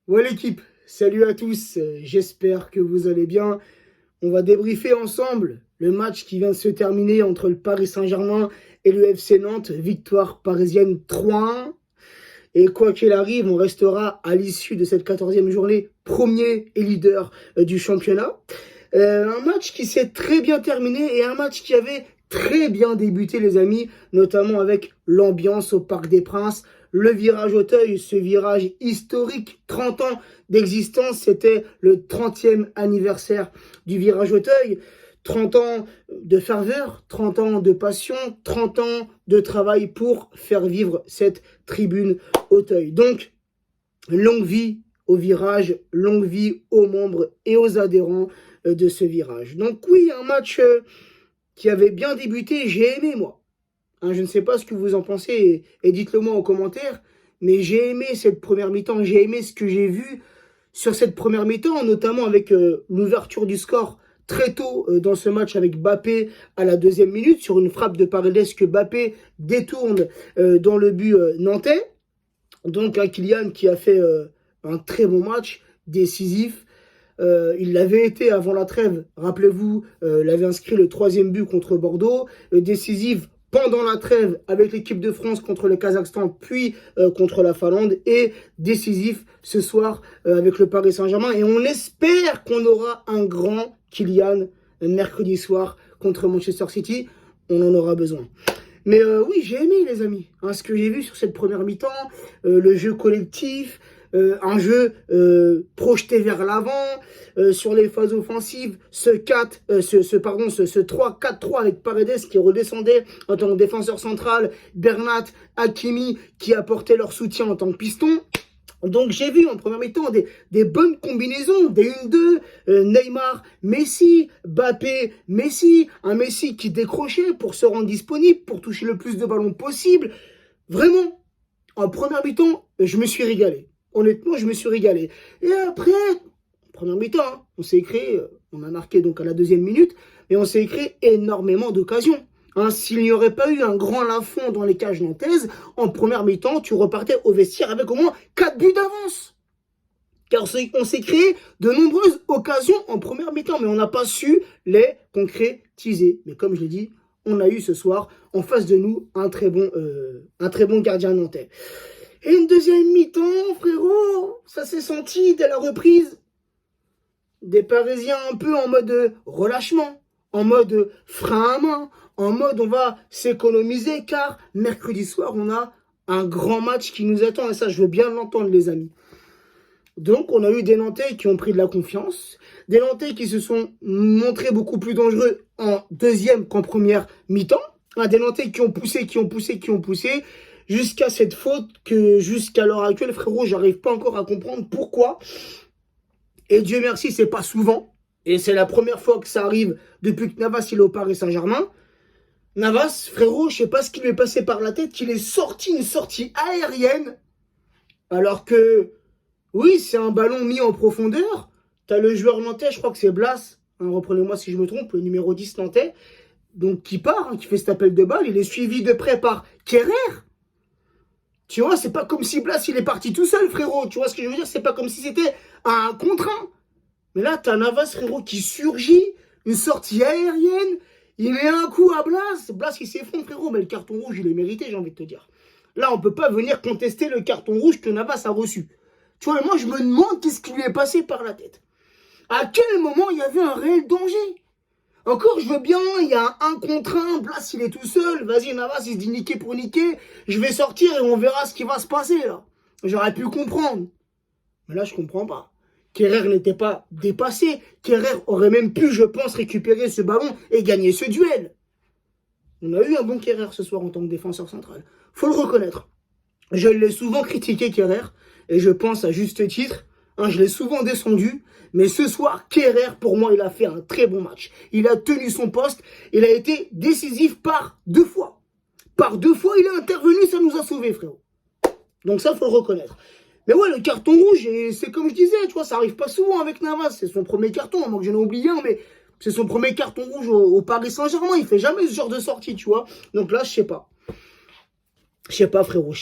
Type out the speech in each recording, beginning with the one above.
Ouais l'équipe, salut à tous, j'espère que vous allez bien. On va débriefer ensemble le match qui vient de se terminer entre le Paris Saint-Germain et le FC Nantes, victoire parisienne 3-1. Et quoi qu'il arrive, on restera à l'issue de cette 14e journée premier et leader du championnat. Un match qui s'est très bien terminé et un match qui avait très bien débuté les amis, notamment avec l'ambiance au Parc des Princes, le virage Auteuil, ce virage historique, 30 ans d'existence, c'était le 30e anniversaire du virage Auteuil. 30 ans de ferveur, 30 ans de passion, 30 ans de travail pour faire vivre cette tribune Auteuil. Donc, longue vie au virage, longue vie aux membres et aux adhérents de ce virage. Donc oui, un match qui avait bien débuté, j'ai aimé moi. Hein, je ne sais pas ce que vous en pensez et dites-le moi en commentaire, mais j'ai aimé cette première mi-temps, j'ai aimé ce que j'ai vu sur cette première mi-temps, notamment avec l'ouverture du score très tôt dans ce match avec Mbappé à la 2e minute, sur une frappe de Paredes que Mbappé détourne dans le but nantais. Donc un Kylian qui a fait un très bon match, décisif. Il l'avait été avant la trêve, rappelez-vous, il avait inscrit le 3e but contre Bordeaux, décisif pendant la trêve avec l'équipe de France contre le Kazakhstan, puis contre la Finlande, et décisif ce soir avec le Paris Saint-Germain. Et on espère qu'on aura un grand Kylian mercredi soir contre Manchester City, on en aura besoin. Mais oui, j'ai aimé les amis, hein, ce que j'ai vu sur cette première mi-temps, le jeu collectif, un jeu projeté vers l'avant, sur les phases offensives, ce 3-4-3 avec Paredes qui redescendait en tant que défenseur central, Bernat, Hakimi qui apportaient leur soutien en tant que piston. Donc j'ai vu en première mi-temps des bonnes combinaisons, des 1-2, Neymar, Messi, Mbappé, Messi, un Messi qui décrochait pour se rendre disponible, pour toucher le plus de ballons possible. Vraiment, en première mi-temps, je me suis régalé. Honnêtement, je me suis régalé. Et après, première mi-temps, hein, on s'est créé, on a marqué donc à la 2e minute, mais on s'est créé énormément d'occasions. Hein, s'il n'y aurait pas eu un grand Lafond dans les cages nantaises, en première mi-temps, tu repartais au vestiaire avec au moins 4 buts d'avance. Car on s'est créé de nombreuses occasions en première mi-temps, mais on n'a pas su les concrétiser. Mais comme je l'ai dit, on a eu ce soir en face de nous un très bon gardien nantais. Et une 2e mi-temps, frérot, ça s'est senti dès la reprise. Des Parisiens un peu en mode relâchement, en mode frein à main, en mode on va s'économiser car mercredi soir on a un grand match qui nous attend et ça je veux bien l'entendre les amis. Donc on a eu des Nantais qui ont pris de la confiance, des Nantais qui se sont montrés beaucoup plus dangereux en 2e qu'en première mi-temps, des Nantais qui ont poussé, jusqu'à cette faute que jusqu'à l'heure actuelle frérot j'arrive pas encore à comprendre pourquoi. Et Dieu merci, c'est pas souvent. Et c'est la première fois que ça arrive depuis que Navas il est au Paris Saint-Germain. Navas, frérot, je sais pas ce qui lui est passé par la tête, qu'il est sorti une sortie aérienne. Alors que, oui, c'est un ballon mis en profondeur. T'as le joueur nantais, je crois que c'est Blas, hein, reprenez-moi si je me trompe, le numéro 10 nantais, donc qui part, hein, qui fait cet appel de balle. Il est suivi de près par Kerrer. Tu vois, c'est pas comme si Blas il est parti tout seul, frérot. Tu vois ce que je veux dire? C'est pas comme si c'était un contre un. Mais là, t'as Navas, frérot, qui surgit, une sortie aérienne. Il met un coup à Blas. Blas, il s'effondre, frérot. Mais le carton rouge, il est mérité, j'ai envie de te dire. Là, on peut pas venir contester le carton rouge que Navas a reçu. Tu vois, moi, je me demande qu'est-ce qui lui est passé par la tête. À quel moment il y avait un réel danger? Encore, je veux bien, il y a un contre un, Blas, il est tout seul. Vas-y, Navas, il se dit niquer pour niquer. Je vais sortir et on verra ce qui va se passer, là. J'aurais pu comprendre. Mais là, je comprends pas. Kerrer n'était pas dépassé. Kerrer aurait même pu, je pense, récupérer ce ballon et gagner ce duel. On a eu un bon Kerrer ce soir en tant que défenseur central. Faut le reconnaître. Je l'ai souvent critiqué, Kerrer, et je pense à juste titre. Hein, je l'ai souvent descendu, mais ce soir, Kerrer, pour moi, il a fait un très bon match. Il a tenu son poste, il a été décisif par 2 fois. Par 2 fois, il est intervenu, ça nous a sauvés, frérot. Donc ça, faut le reconnaître. Mais ouais, le carton rouge, c'est comme je disais, tu vois, ça arrive pas souvent avec Navas. C'est son premier carton, à moins que j'en ai oublié un, mais c'est son premier carton rouge au Paris Saint-Germain. Il fait jamais ce genre de sortie, tu vois. Donc là, je sais pas. Je sais pas, frérot.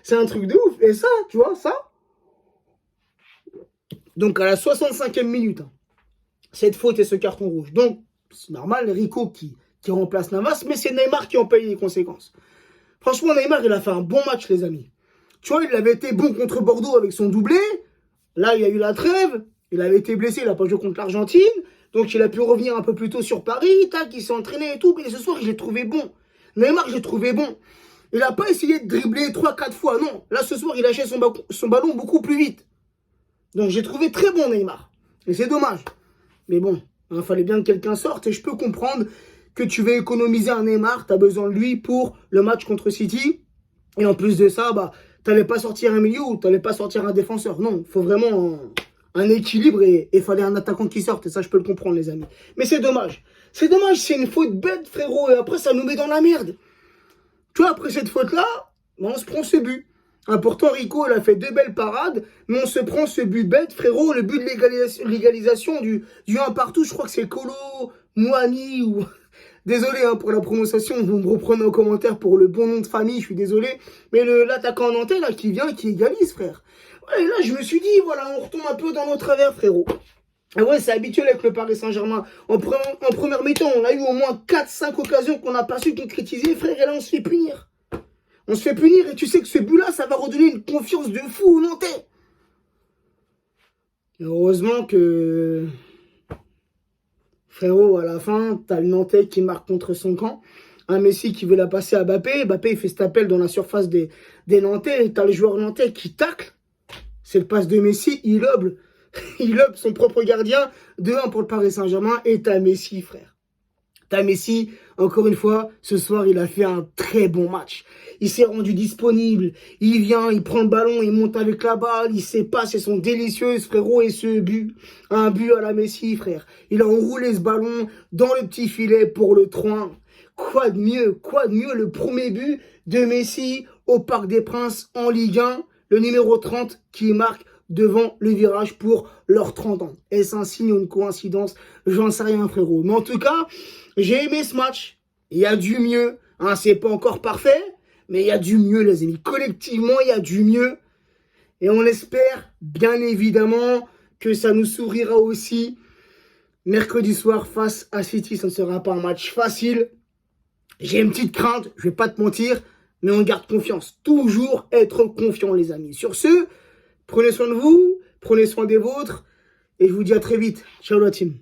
C'est un truc de ouf. Et ça, tu vois, ça, Donc à la 65e minute, hein, cette faute et ce carton rouge. Donc c'est normal, Rico qui remplace Navas, mais c'est Neymar qui en paye les conséquences. Franchement, Neymar, il a fait un bon match, les amis. Tu vois, il avait été bon contre Bordeaux avec son doublé. Là, il y a eu la trêve. Il avait été blessé, il n'a pas joué contre l'Argentine. Donc, il a pu revenir un peu plus tôt sur Paris. Tac, il s'est entraîné et tout. Mais ce soir, je l'ai trouvé bon. Neymar, je l'ai trouvé bon. Il n'a pas essayé de dribbler 3-4 fois. Non, là, ce soir, il lâchait son ballon beaucoup plus vite. Donc, j'ai trouvé très bon Neymar. Et c'est dommage. Mais bon, il fallait bien que quelqu'un sorte. Et je peux comprendre que tu veux économiser un Neymar, tu as besoin de lui pour le match contre City. Et en plus de ça, bah, tu n'allais pas sortir un milieu ou tu n'allais pas sortir un défenseur. Non, il faut vraiment un équilibre et il fallait un attaquant qui sorte. Et ça, je peux le comprendre, les amis. Mais c'est dommage. C'est dommage, c'est une faute bête, frérot. Et après, ça nous met dans la merde. Tu vois, après cette faute-là, on se prend ce but. Pourtant, Rico, il a fait 2 belles parades, mais on se prend ce but bête, frérot. Le but de l'égalisation du 1 partout, je crois que c'est Kolo Muani ou... Désolé hein, pour la prononciation, vous me reprenez en commentaire pour le bon nom de famille, je suis désolé. Mais l'attaquant nantais là qui vient, qui égalise, frère. Ouais, et là, je me suis dit, voilà, on retombe un peu dans nos travers, frérot. Et ouais, c'est habituel avec le Paris Saint-Germain. En première mi-temps, on a eu au moins 4-5 occasions qu'on n'a pas su concrétiser, frère, et là, on se fait punir. On se fait punir, et tu sais que ce but-là, ça va redonner une confiance de fou aux Nantais. Et heureusement que... Frérot, à la fin, t'as le Nantais qui marque contre son camp. Un Messi qui veut la passer à Mbappé. Mbappé, il fait cet appel dans la surface des Nantais. Et t'as le joueur nantais qui tacle. C'est le passe de Messi. Il lobe son propre gardien. 2-1 pour le Paris Saint-Germain. Et t'as Messi, frère. T'as Messi, encore une fois, ce soir, il a fait un très bon match. Il s'est rendu disponible. Il vient, il prend le ballon, il monte avec la balle, il s'épasse, elles sont délicieuses, frérot. Et ce but, un but à la Messi, frère. Il a enroulé ce ballon dans le petit filet pour le 3-1. Quoi de mieux, le premier but de Messi au Parc des Princes en Ligue 1, le numéro 30 qui marque devant le virage pour leurs 30 ans. Est-ce un signe ou une coïncidence? J'en sais rien, frérot. Mais en tout cas, j'ai aimé ce match. Il y a du mieux. Hein, c'est pas encore parfait, mais il y a du mieux, les amis. Collectivement, il y a du mieux. Et on espère, bien évidemment, que ça nous sourira aussi mercredi soir face à City. Ça ne sera pas un match facile. J'ai une petite crainte, je vais pas te mentir, mais on garde confiance. Toujours être confiant, les amis. Sur ce, prenez soin de vous, prenez soin des vôtres, et je vous dis à très vite. Ciao la team.